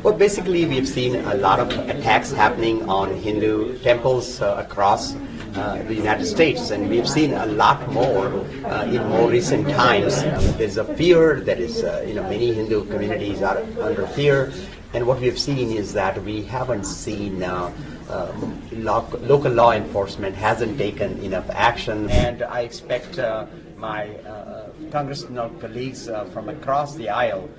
Well, basically, we've seen a lot of attacks happening on Hindu temples across the United States, and we've seen a lot more in more recent times. There's a fear that is, many Hindu communities are under fear, and what we've seen is that we haven't seen local law enforcement hasn't taken enough action, and I expect my congressional colleagues from across the aisle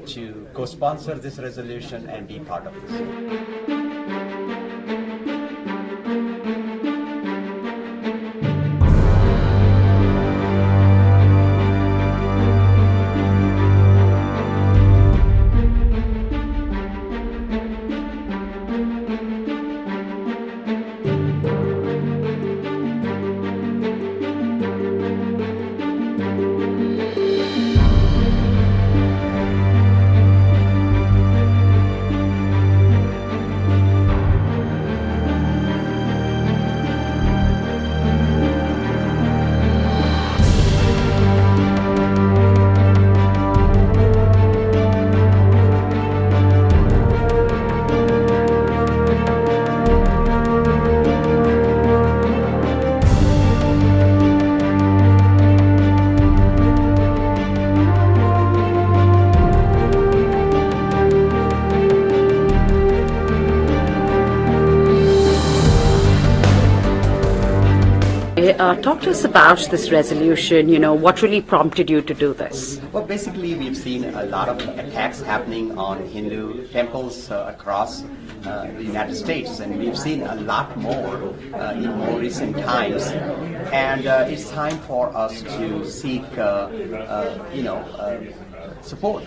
to co-sponsor this resolution and be part of this. Talk to us about this resolution. What really prompted you to do this? Well, basically, we've seen a lot of attacks happening on Hindu temples across the United States, and we've seen a lot more in more recent times. And it's time for us to seek, support.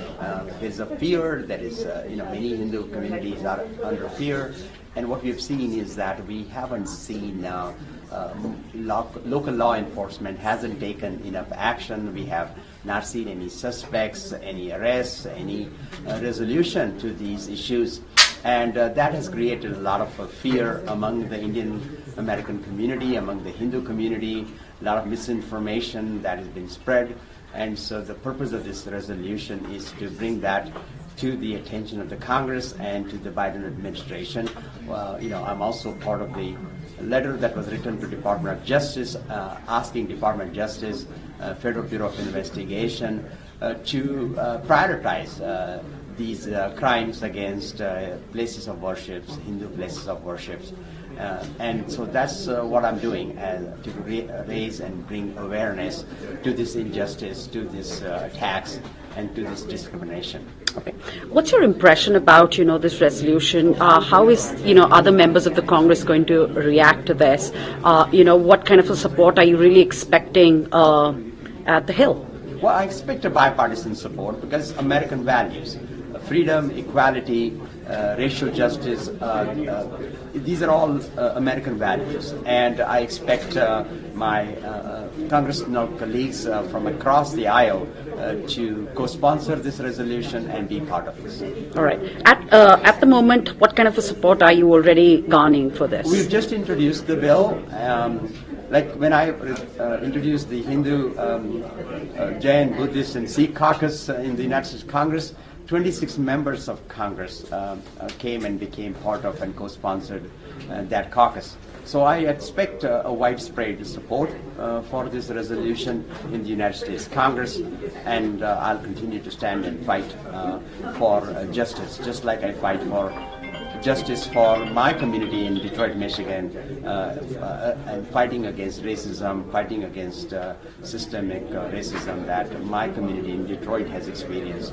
There's a fear that is, many Hindu communities are under fear, and what we've seen is that we haven't seen local law enforcement hasn't taken enough action. We have not seen any suspects, any arrests, any resolution to these issues. And that has created a lot of fear among the Indian American community, among the Hindu community, a lot of misinformation that has been spread. And so the purpose of this resolution is to bring that to the attention of the Congress and to the Biden administration. I'm also part of the letter that was written to Department of Justice, asking Department of Justice, Federal Bureau of Investigation, to prioritize these crimes against places of worship, Hindu places of worship. And so that's what I'm doing, to raise and bring awareness to this injustice, to this attacks, and to this discrimination. Okay. What's your impression about, this resolution? How is, other members of the Congress going to react to this? What kind of a support are you really expecting at the Hill? Well, I expect a bipartisan support because American values, freedom, equality, racial justice, these are all American values, and I expect my congressional colleagues from across the aisle to co-sponsor this resolution and be part of this. All right. At the moment, what kind of a support are you already garnering for this? We've just introduced the bill. Like when I introduced the Hindu, Jain, Buddhist, and Sikh caucus in the United States Congress, 26 members of Congress came and became part of and co-sponsored that caucus. So I expect a widespread support for this resolution in the United States Congress, and I'll continue to stand and fight for justice, just like I fight for justice for my community in Detroit, Michigan, and fighting against racism, fighting against systemic racism that my community in Detroit has experienced.